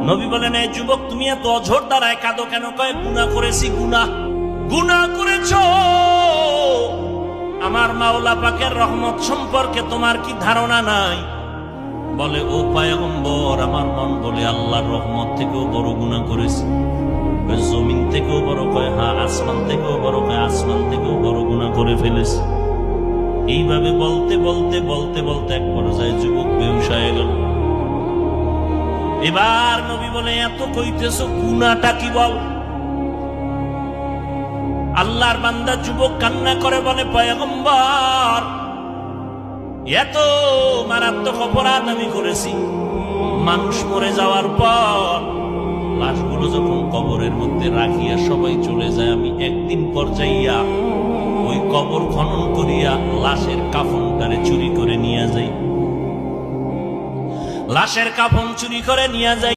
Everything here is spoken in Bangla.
নবী বলেন, এই যুবক তুমি এত অঝোর দ্বারায় কাঁদো কেন? কয় গুনাহ করেছি। গুনাহ করেছো? আমার মাওলা পাকের রহমত সম্পর্কে তোমার কি ধারণা নাই? বলে, ও পয়গম্বর, আমার মন বলে আল্লাহর রহমত থেকেও বড় গুনাহ করেছি। জমিন থেকেও বড়? কয় হ্যাঁ। আসমান থেকেও বড়? কয় আসমান থেকেও বড় গুনাহ করে ফেলেছি। এইভাবে বলতে বলতে বলতে বলতে এক পর্যায়ে যুবক বেহুশ হয়ে গেল। এবার নবী বলে, এত কইতেছ, গুনাহটা কি বল? আল্লাহর বান্দা যুবক কান্না করে বলে, পয়গম্বর, এত মারাত্মক অপরাধ আমি করেছি। মানুষ মরে যাওয়ার পর লাশগুলো যখন কবরের মধ্যে রাখিয়া সবাই চলে যায়, আমি একদিন পর যাইয়া ওই কবর খনন করিয়া লাশের কাফনটারে চুরি করে নিয়ে যাই। লাশের কাফন চুরি করে নিয়ে যাই।